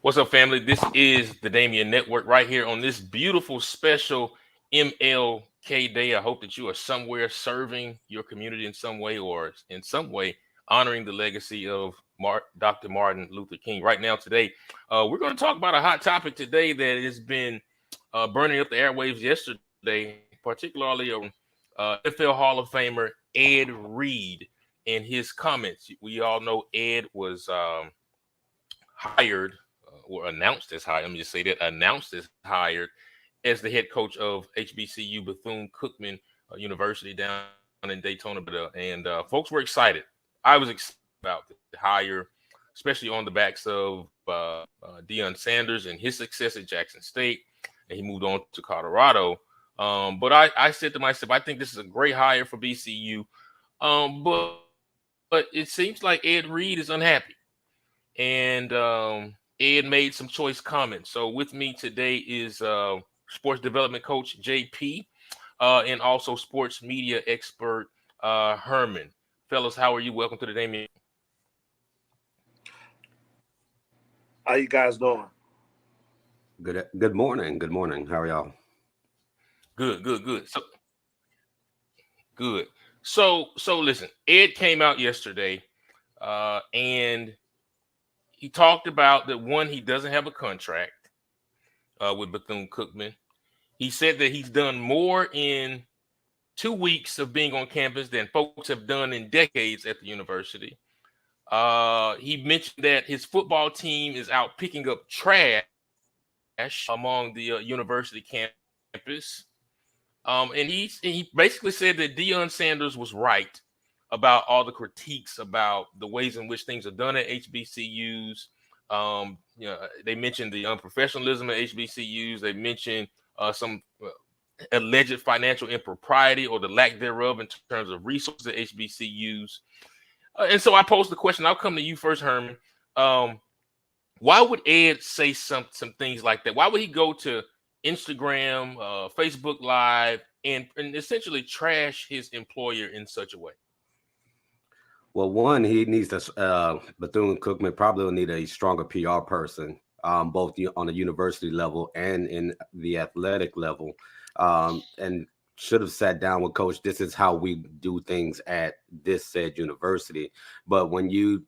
What's up, family? This is the Damien Network right here on this beautiful special MLK Day. I hope that you are somewhere serving your community in some way or in some way honoring the legacy of Dr. Martin Luther King. Right now, today, we're going to talk about a hot topic today that has been burning up the airwaves yesterday, particularly NFL Hall of Famer Ed Reed and his comments. We all know Ed was hired or announced as hired. Let me just say that announced as hired as the head coach of HBCU Bethune-Cookman University down in Daytona, and folks were excited. I was excited about the hire, especially on the backs of Deion Sanders and his success at Jackson State, and he moved on to Colorado. But I said to myself, I think this is a great hire for BCU. But it seems like Ed Reed is unhappy, and Ed made some choice comments. So with me today is sports development coach JP, and also sports media expert Herman. Fellas, how are you? Welcome to the Damien. How you guys doing? Good morning. Good morning. How are y'all? Good. So listen, Ed came out yesterday, and he talked about that one, he doesn't have a contract with Bethune-Cookman. He said that he's done more in 2 weeks of being on campus than folks have done in decades at the university. He mentioned that his football team is out picking up trash among the university campus. And he basically said that Deion Sanders was right about all the critiques about the ways in which things are done at HBCUs. They mentioned the unprofessionalism at HBCUs. They mentioned some alleged financial impropriety or the lack thereof in terms of resources at HBCUs. And so I posed the question. I'll come to you first, Herman. Why would Ed say some things like that? Why would he go to Instagram, Facebook Live, and essentially trash his employer in such a way? Well, one, he needs to, Bethune-Cookman probably will need a stronger PR person, both on the university level and in the athletic level, and should have sat down with coach. This is how we do things at this said university. But when you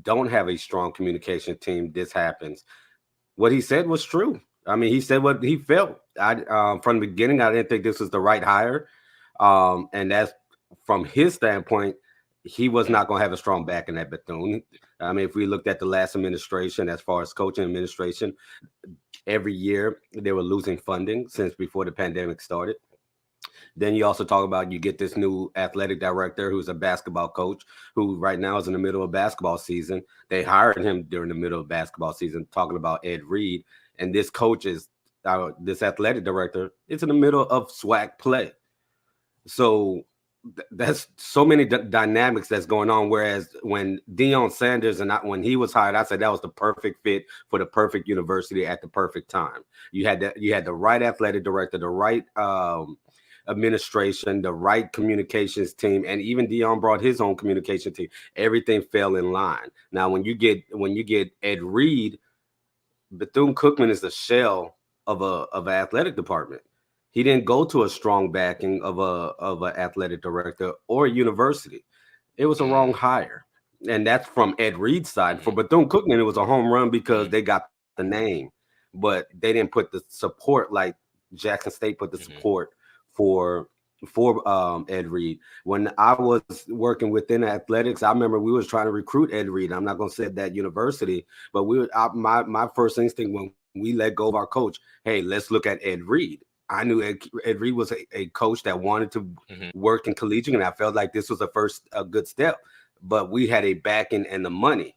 don't have a strong communication team, this happens. What he said was true. I mean, he said what he felt. From the beginning, I didn't think this was the right hire. And that's from his standpoint, he was not going to have a strong backing at Bethune. I mean, if we looked at the last administration, as far as coaching administration, every year they were losing funding since before the pandemic started. Then you also talk about you get this new athletic director who's a basketball coach who right now is in the middle of basketball season. They hired him during the middle of basketball season, talking about Ed Reed. And this coach is, this athletic director is in the middle of SWAC play. So that's so many dynamics that's going on. Whereas when Deion Sanders when he was hired, I said that was the perfect fit for the perfect university at the perfect time. You had the right athletic director, the right administration, the right communications team, and even Deion brought his own communication team. Everything fell in line. Now, when you get Ed Reed, Bethune-Cookman is the shell of an athletic department. He didn't go to a strong backing of an athletic director or a university. It was a wrong hire, and that's from Ed Reed's side. For Bethune-Cookman, it was a home run because they got the name, but they didn't put the support like Jackson State put the support for Ed Reed. When I was working within athletics, I remember we was trying to recruit Ed Reed. I'm not going to say that university, but my first instinct when we let go of our coach, hey, let's look at Ed Reed. I knew Ed Reed was a coach that wanted to work in collegiate, and I felt like this was a good step. But we had a backing and the money.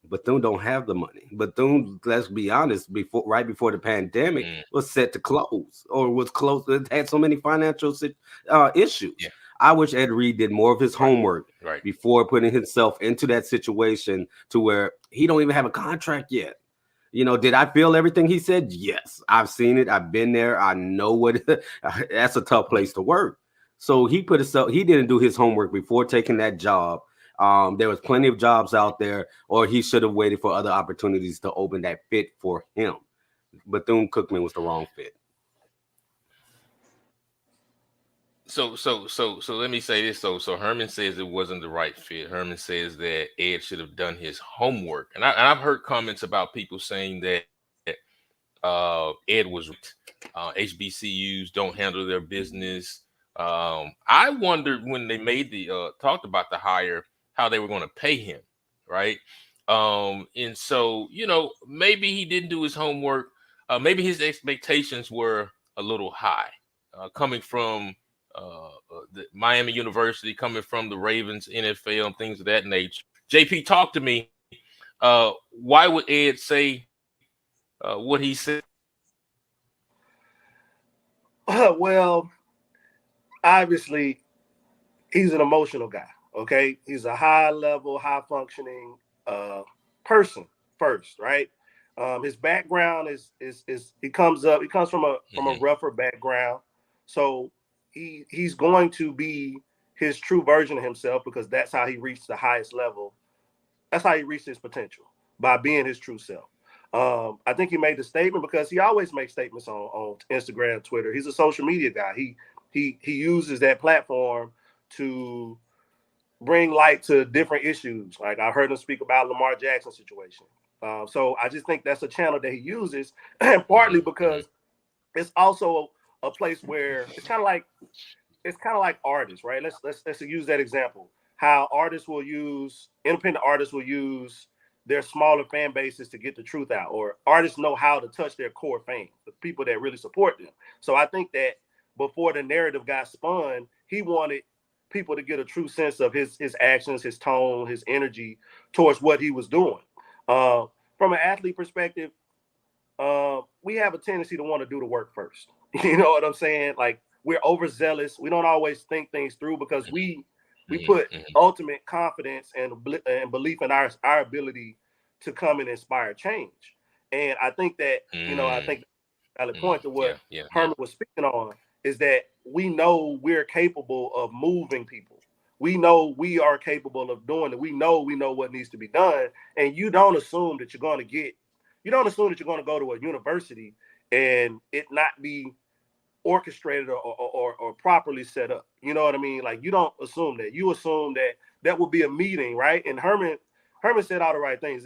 Bethune don't have the money. Bethune, let's be honest, right before the pandemic was set to close or was close. It had so many financial issues. Yeah. I wish Ed Reed did more of his homework before putting himself into that situation to where he don't even have a contract yet. You know, did I feel everything he said? Yes, I've seen it. I've been there. I know what that's a tough place to work. So he didn't do his homework before taking that job. There was plenty of jobs out there, or he should have waited for other opportunities to open that fit for him. Bethune-Cookman was the wrong fit. So let me say this. So Herman says it wasn't the right fit. Herman says that Ed should have done his homework. I've heard comments about people saying that Ed was HBCUs don't handle their business. I wondered when they made the talked about the hire how they were going to pay him, right? And so maybe he didn't do his homework. Maybe his expectations were a little high, coming from the Miami University, coming from the Ravens, NFL, and things of that nature. JP, talk to me. Why would Ed say what he said? Well, obviously, he's an emotional guy. Okay, he's a high level, high functioning person first, right? His background is he comes from a rougher background, so he's going to be his true version of himself because that's how he reached the highest level. That's how he reached his potential, by being his true self. I think he made the statement because he always makes statements on Instagram, Twitter. He's a social media guy. He uses that platform to bring light to different issues. Like I heard him speak about Lamar Jackson situation. So I just think that's a channel that he uses, and partly because it's also a place where it's kind of like artists, right? Let's use that example. How independent artists will use their smaller fan bases to get the truth out, or artists know how to touch their core fans, the people that really support them. So I think that before the narrative got spun, he wanted people to get a true sense of his actions, his tone, his energy towards what he was doing. From an athlete perspective, we have a tendency to want to do the work first. You know what I'm saying? Like we're overzealous. We don't always think things through because we put ultimate confidence and belief in our ability to come and inspire change. And I think that I think the valid point to what Herman was speaking on is that we know we're capable of moving people. We know we are capable of doing it. We know what needs to be done. And you don't assume that you're going to go to a university and it not be orchestrated or properly set up. You know what I mean? Like you don't assume that. You assume that would be a meeting, right? And Herman said all the right things.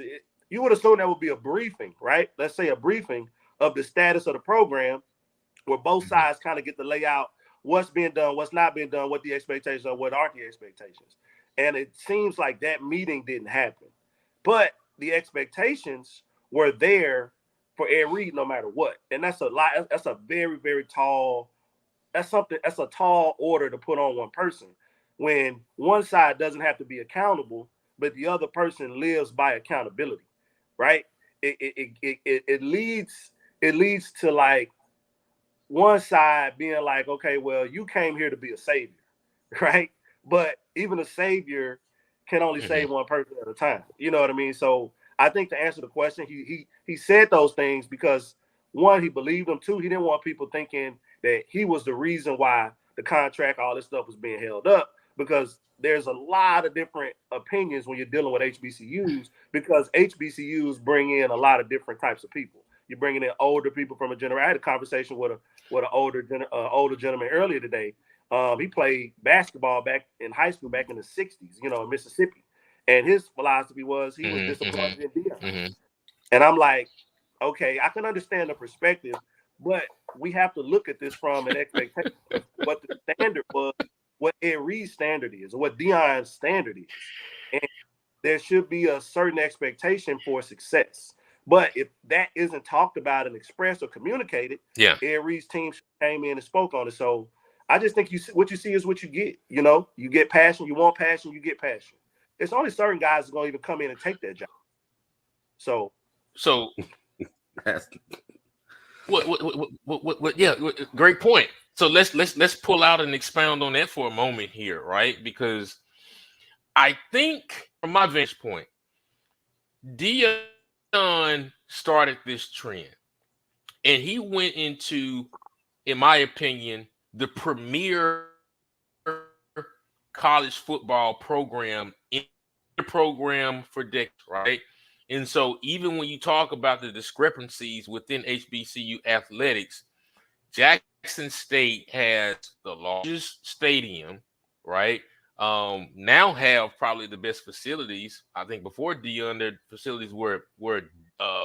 You would assume that would be a briefing, right? Let's say a briefing of the status of the program where both sides kind of get to lay out what's being done, what's not being done, what the expectations are, what aren't the expectations. And it seems like that meeting didn't happen. But the expectations were there for Ed Reed no matter what. And that's a lot. That's a very, very tall, that's a tall order to put on one person when one side doesn't have to be accountable, but the other person lives by accountability, right? It leads to like one side being like, okay, well, you came here to be a savior, right? But even a savior can only save one person at a time. You know what I mean? So I think to answer the question, he said those things because one, he believed them. Two, he didn't want people thinking that he was the reason why the contract, all this stuff was being held up, because there's a lot of different opinions when you're dealing with HBCUs because HBCUs bring in a lot of different types of people. You're bringing in older people from a generation. I had a conversation with an older gentleman earlier today. He played basketball back in high school back in the 60s, in Mississippi. And his philosophy was he was disappointed in Dion. And I'm like, okay, I can understand the perspective, but we have to look at this from an expectation of what the standard was, what Ed Reed's standard is, or what Dion's standard is. And there should be a certain expectation for success. But if that isn't talked about and expressed or communicated, Ed Reed's team came in and spoke on it. So I just think what you see is what you get. You get passion, you want passion, you get passion. It's only certain guys that are going to even come in and take that job. So what yeah, great point. So let's pull out and expound on that for a moment here, right? Because I think from my vantage point, Dion started this trend and he went into, in my opinion, the premier college football program in program for decades, right? And so even when you talk about the discrepancies within HBCU athletics, Jackson State has the largest stadium, right? Now have probably the best facilities. I think before Dion, their facilities were uh,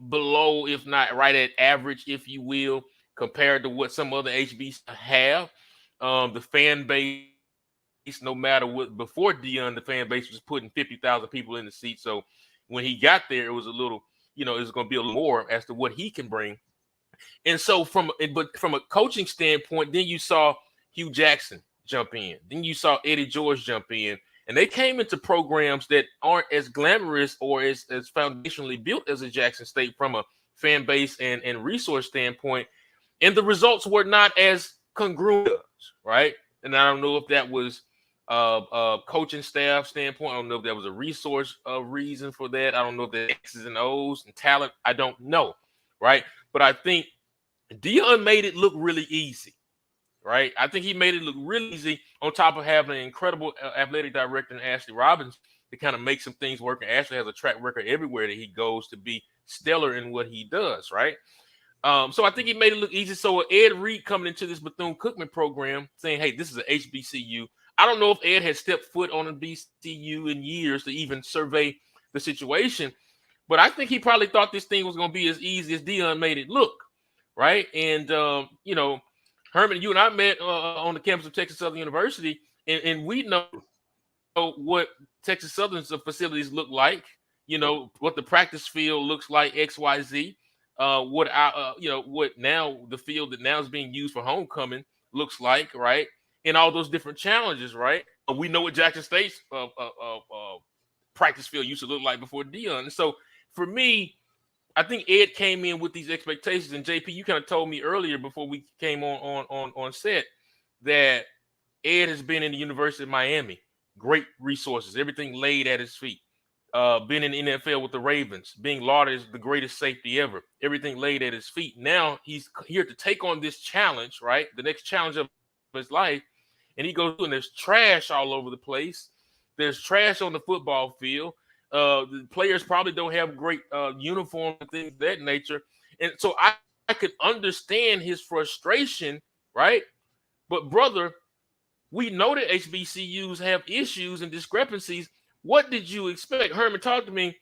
below, if not right at average, if you will, compared to what some other HBCUs have. The fan base, no matter what, before Dion, the fan base was putting 50,000 people in the seat. So when he got there, it was a little, it was going to be a little more as to what he can bring. And so but from a coaching standpoint, then you saw Hugh Jackson jump in. Then you saw Eddie George jump in. And they came into programs that aren't as glamorous or as foundationally built as a Jackson State from a fan base and resource standpoint. And the results were not as congruent, right? And I don't know if that was coaching staff standpoint. I don't know if that was a resource reason for that. I don't know if the X's and O's and talent. I don't know, right? But I think Dion made it look really easy, right? I think he made it look really easy on top of having an incredible athletic director in Ashley Robbins to kind of make some things work. And Ashley has a track record everywhere that he goes to be stellar in what he does, right? So I think he made it look easy. So Ed Reed coming into this Bethune-Cookman program saying, hey, this is an HBCU. I don't know if Ed had stepped foot on a BCU in years to even survey the situation, but I think he probably thought this thing was going to be as easy as Dion made it look, right? And, Herman, you and I met on the campus of Texas Southern University, and we know what Texas Southern's facilities look like, what the practice field looks like, XYZ, what now the field that now is being used for homecoming looks like, right? And all those different challenges, right? We know what Jackson State's practice field used to look like before Dion. And so for me, I think Ed came in with these expectations, and JP, you kind of told me earlier before we came on set that Ed has been in the University of Miami, great resources, everything laid at his feet. Been in the NFL with the Ravens, being lauded as the greatest safety ever, everything laid at his feet. Now he's here to take on this challenge, right? The next challenge of his life, and he goes and there's trash all over the place. There's trash on the football field. The players probably don't have great uniforms and things of that nature. And so I could understand his frustration, right? But brother, we know that HBCUs have issues and discrepancies. What did you expect? Herman, talk to me.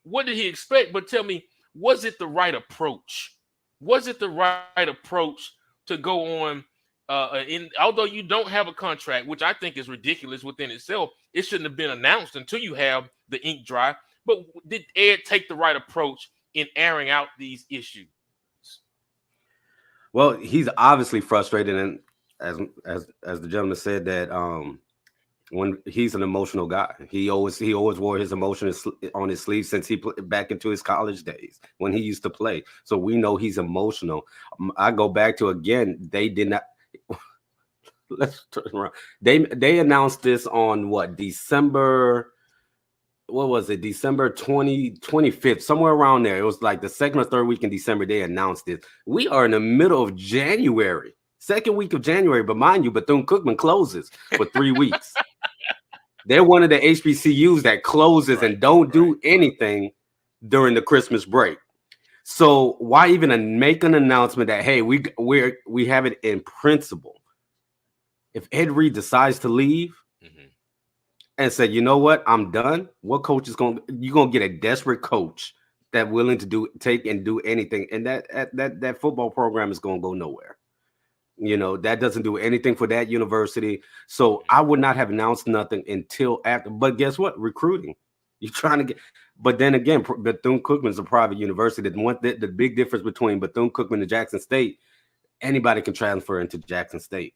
What did he expect? But tell me, was it the right approach? Was it the right approach to go on? Although you don't have a contract, which I think is ridiculous within itself, it shouldn't have been announced until you have the ink dry. But did Ed take the right approach in airing out these issues? Well, he's obviously frustrated, and as the gentleman said that when he's an emotional guy, he always wore his emotions on his sleeve since he put back into his college days when he used to play. So we know he's emotional. I go back to again, they did not. Let's turn around. They announced this on what, December? What was it? December 25th, somewhere around there. It was like the second or third week in December. They announced it. We are in the middle of January, second week of January. But mind you, Bethune-Cookman closes for 3 weeks. They're one of the HBCUs that closes and don't do anything during the Christmas break. So why even make an announcement that, hey, we have it in principle? If Ed Reed decides to leave and say, you know what, I'm done, what coach is you're gonna get a desperate coach that willing to take and do anything, and that football program is gonna go nowhere. That doesn't do anything for that university. So I would not have announced nothing until after. But guess what? Recruiting. You're trying to get. But then again, Bethune-Cookman is a private university. The big difference between Bethune-Cookman and Jackson State, anybody can transfer into Jackson State.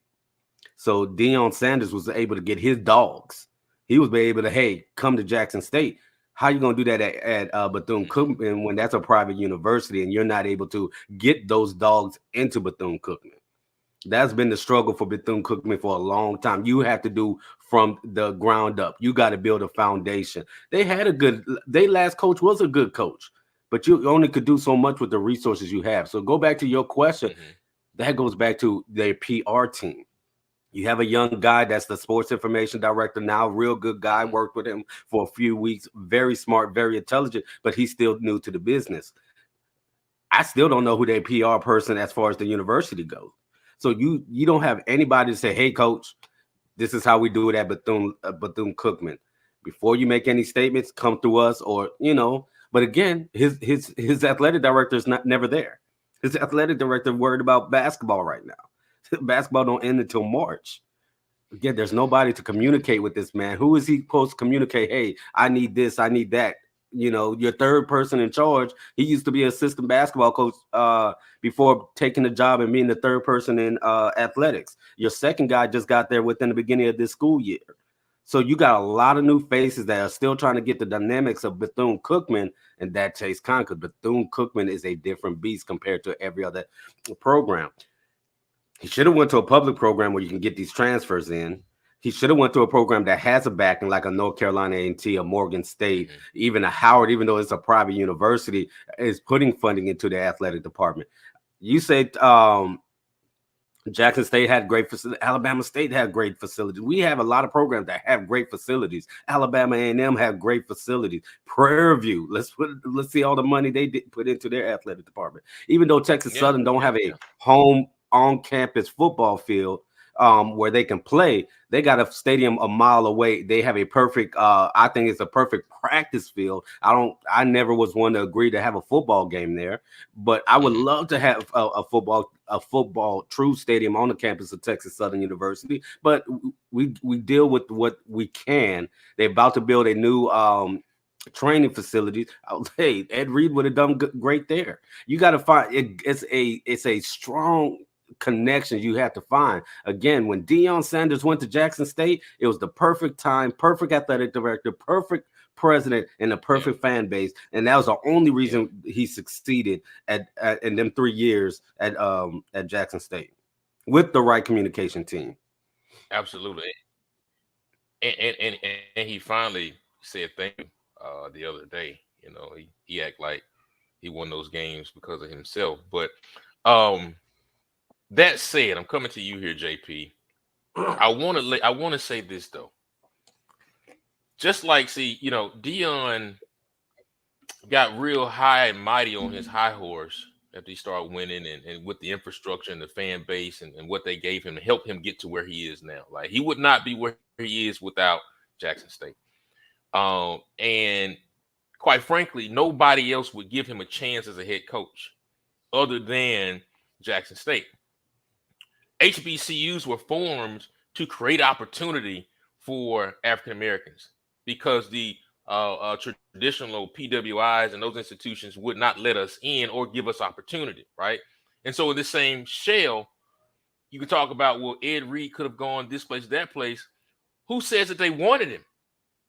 So Deion Sanders was able to get his dogs. He was able to, hey, come to Jackson State. How you gonna do that at Bethune-Cookman when that's a private university and you're not able to get those dogs into Bethune-Cookman? That's been the struggle for Bethune-Cookman for a long time. You have to do from the ground up. You got to build a foundation. Their last coach was a good coach, but you only could do so much with the resources you have. So go back to your question. That goes back to their PR team. You have a young guy that's the sports information director now, real good guy, Mhm. worked with him for a few weeks, very smart, very intelligent, but he's still new to the business. I still don't know who their PR person as far as the university goes. So you don't have anybody to say, "Hey, coach, this is how we do it at Bethune Cookman." Before you make any statements, come through us, or But again, his athletic director is not never there. His athletic director worried about basketball right now. Basketball don't end until March. Again, there's nobody to communicate with this man. Who is he supposed to communicate? Hey, I need this, I need that. Your third person in charge. He used to be an assistant basketball coach before taking the job and being the third person in athletics. Your second guy just got there within the beginning of this school year. So you got a lot of new faces that are still trying to get the dynamics of Bethune Cookman, and that takes time because Bethune Cookman is a different beast compared to every other program. He should have went to a public program where you can get these transfers in. He should have went to a program that has a backing like a North Carolina A&T, a Morgan State, Mhm. even a Howard, even though it's a private university, is putting funding into the athletic department. You said Jackson State had great facilities. Alabama State had great facilities. We have a lot of programs that have great facilities. Alabama A&M have great facilities. Prairie View, let's see all the money they did put into their athletic department. Even though Texas Yeah, Southern don't yeah, have a yeah. home on-campus football field where they can play, they got a stadium a mile away. They have a perfect, I think it's a perfect practice field. I never was one to agree to have a football game there, but I would Mhm. love to have a football true stadium on the campus of Texas Southern University. But we deal with what we can. They're about to build a new training facilities. Hey, Ed Reed would have done great there. You got to find it. It's a strong connection you have to find. Again, when Deion Sanders went to Jackson State, it was the perfect time, perfect athletic director, perfect president, and the Yeah, perfect fan base, and that was the only yeah. reason he succeeded at in them 3 years at Jackson State with the right communication team. Absolutely. And he finally said thank you the other day. He act like he won those games because of himself. But um that said, I'm coming to you here, JP. I want to say this though. Just like, see, Dion got real high and mighty on his high horse after he started winning, and with the infrastructure and the fan base, and what they gave him to help him get to where he is now. Like, he would not be where he is without Jackson State. And quite frankly, nobody else would give him a chance as a head coach other than Jackson State. HBCUs were formed to create opportunity for African Americans because the traditional PWIs and those institutions would not let us in or give us opportunity, right? And so, in this same shell, you can talk about, well, Ed Reed could have gone this place, that place. Who says that they wanted him?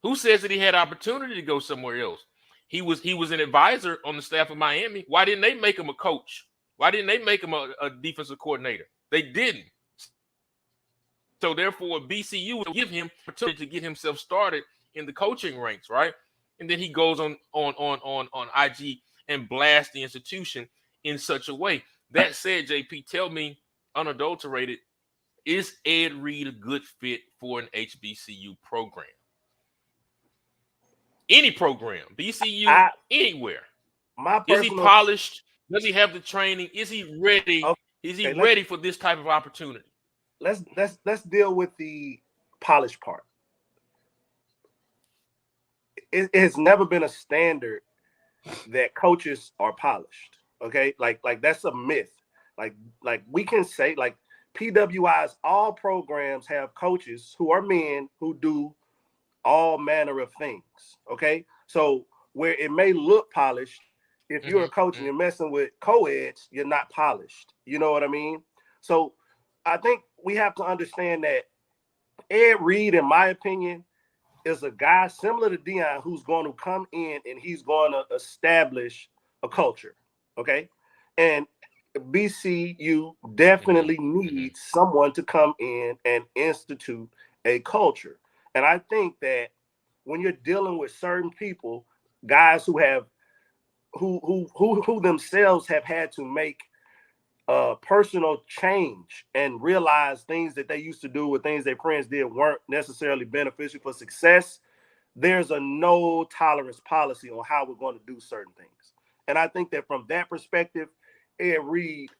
Who says that he had opportunity to go somewhere else? He was an advisor on the staff of Miami. Why didn't they make him a coach? Why didn't they make him a defensive coordinator? They didn't. So therefore, BCU was give him opportunity to get himself started in the coaching ranks, right? And then he goes on IG and blasts the institution in such a way. That said, JP, tell me, unadulterated, is Ed Reed a good fit for an HBCU program? Any program, BCU, I anywhere. my Is he personal polished? Does he have the training? Is he ready? Is he okay, ready for this type of opportunity? let's deal with the polish part. It has never been a standard that coaches are polished. Okay, like that's a myth. Like like we can say like PWIs, all programs have coaches who are men who do all manner of things. Okay, so where it may look polished, if you're a Mm-hmm, coach and you're messing with co-eds, you're not polished. You know what I mean? So I think we have to understand that Ed Reed, in my opinion, is a guy similar to Dion who's going to come in and he's going to establish a culture. Okay. And BCU mm-hmm, definitely mm-hmm. needs someone to come in and institute a culture. And I think that when you're dealing with certain people, guys who have who themselves have had to make personal change and realize things that they used to do or things their friends did weren't necessarily beneficial for success, there's a no tolerance policy on how we're going to do certain things. And I think that from that perspective, Ed Reed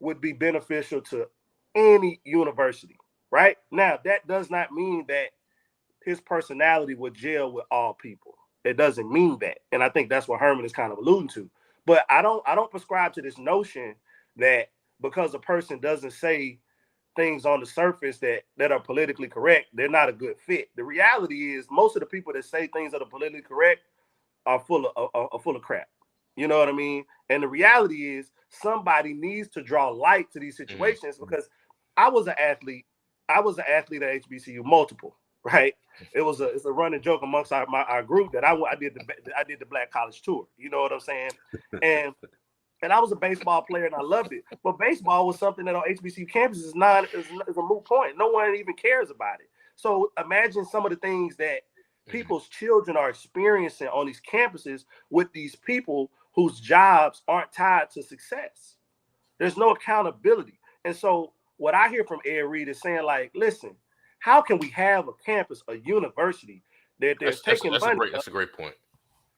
would be beneficial to any university. Right now, that does not mean that his personality would gel with all people. It doesn't mean that. And I think that's what Herman is kind of alluding to. But I don't prescribe to this notion that because a person doesn't say things on the surface that are politically correct, they're not a good fit. The reality is most of the people that say things that are politically correct are full of crap. You know what I mean? And the reality is somebody needs to draw light to these situations because I was an athlete. I was an athlete at HBCU, multiple, right? It's a running joke amongst our group that I did the Black College Tour. You know what I'm saying? And I was a baseball player and I loved it. But baseball was something that on HBCU campuses is a moot point. No one even cares about it. So imagine some of the things that people's children are experiencing on these campuses with these people whose jobs aren't tied to success. There's no accountability. And so what I hear from Ed Reed is saying, like, listen, how can we have a campus, a university that they're taking money? That's a great point.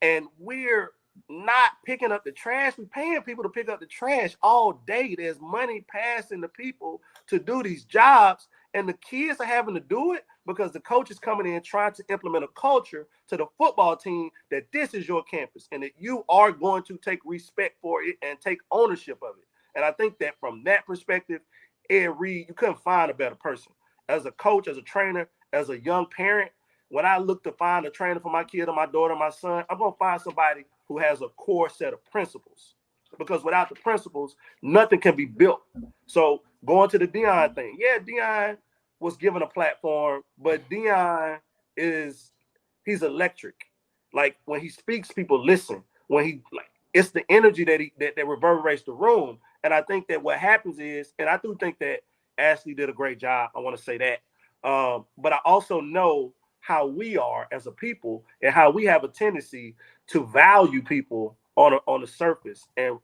And we're not picking up the trash. We're paying people to pick up the trash all day. There's money passing to people to do these jobs. And the kids are having to do it because the coach is coming in trying to implement a culture to the football team that this is your campus and that you are going to take respect for it and take ownership of it. And I think that from that perspective, Ed Reed, you couldn't find a better person. As a coach, as a trainer, as a young parent, when I look to find a trainer for my kid or my daughter or my son, I'm going to find somebody who has a core set of principles. Because without the principles, nothing can be built. So going to the Deion thing, yeah, Deion was given a platform, but Deion he's electric. Like when he speaks, people listen. It's the energy that reverberates the room. And I think that what happens is, and I do think that Ashley did a great job. I want to say that. But I also know how we are as a people and how we have a tendency to value people on the surface and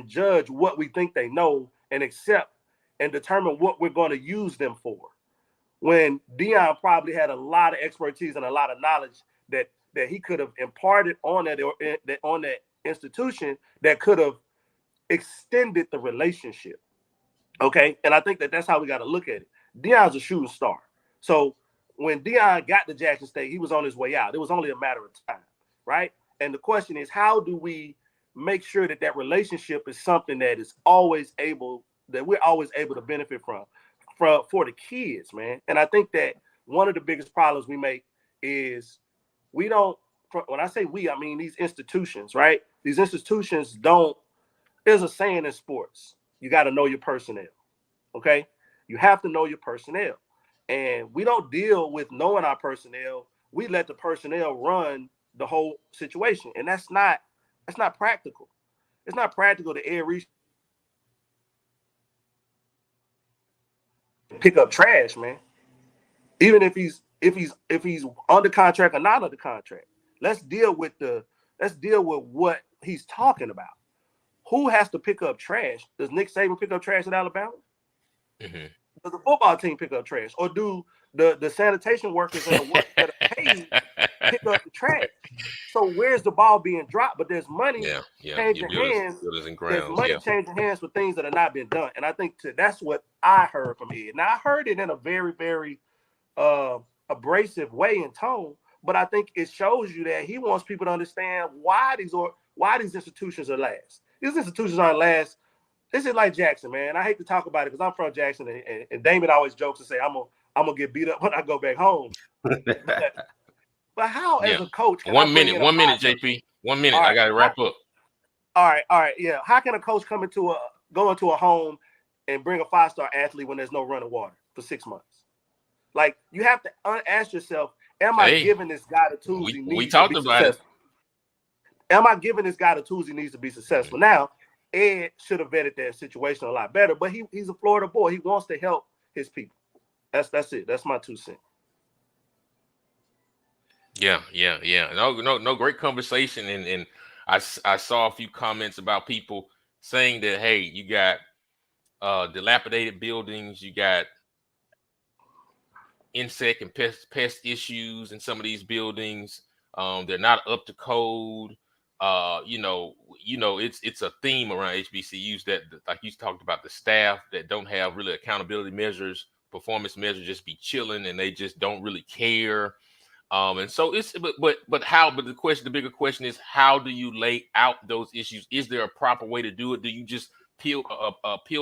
judge what we think they know and accept and determine what we're going to use them for. When Deion probably had a lot of expertise and a lot of knowledge that he could have imparted on that institution that could have extended the relationship. Okay. And I think that that's how we got to look at it. Deion's a shooting star. So when Deion got to Jackson State, he was on his way out. It was only a matter of time. Right. And the question is, how do we make sure that relationship is something that we're always able to benefit from for the kids, man? And I think that one of the biggest problems we make is we don't, when I say we, I mean these institutions, right? These institutions don't, there's a saying in sports, you got to know your personnel, okay? You have to know your personnel. And we don't deal with knowing our personnel. We let the personnel run the whole situation. And that's not practical. It's not practical to Ed Reed pick up trash, man. Even if he's under contract or not under contract. Let's deal with what he's talking about. Who has to pick up trash? Does Nick Saban pick up trash at Alabama? Mm-hmm. Does the football team pick up trash? Or do the sanitation workers and the workers that are paid pick up the trash? So where's the ball being dropped? But there's money changing hands. There's money changing hands for things that are not being done. And I think that's what I heard from Ed. Now I heard it in a very, very abrasive way and tone, but I think it shows you that he wants people to understand why these institutions are last. These institutions aren't last. This is like Jackson, man. I hate to talk about it because I'm from Jackson, and Damon always jokes and say I'm gonna get beat up when I go back home. But how, as a coach, can one minute, JP, 1 minute. Right, I gotta wrap up. All right, yeah. How can a coach go into a home and bring a 5-star athlete when there's no running water for 6 months? Like, you have to ask yourself, am I giving this guy the tools he needs to be successful? Am I giving this guy the tools he needs to be successful? Now, Ed should have vetted that situation a lot better, but he's a Florida boy. He wants to help his people. That's it. That's my 2 cents. Yeah. No, great conversation. And I saw a few comments about people saying that, hey, you got dilapidated buildings. You got insect and pest issues in some of these buildings. They're not up to code. It's a theme around HBCUs that, like you talked about, the staff that don't have really accountability measures, performance measures, just be chilling and they just don't really care. And so it's but the bigger question is, how do you lay out those issues? Is there a proper way to do it? Do you just peel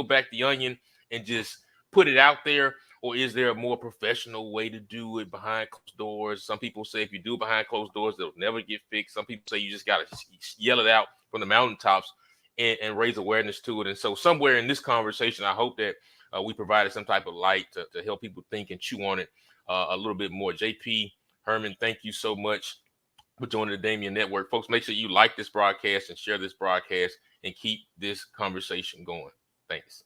back the onion and just put it out there, or is there a more professional way to do it behind closed doors? Some people say if you do it behind closed doors, it'll never get fixed. Some people say you just got to yell it out from the mountaintops and raise awareness to it. And so somewhere in this conversation, I hope that we provided some type of light to help people think and chew on it a little bit more. JP Herman, thank you so much for joining the Damien Network. Folks, make sure you like this broadcast and share this broadcast and keep this conversation going. Thanks.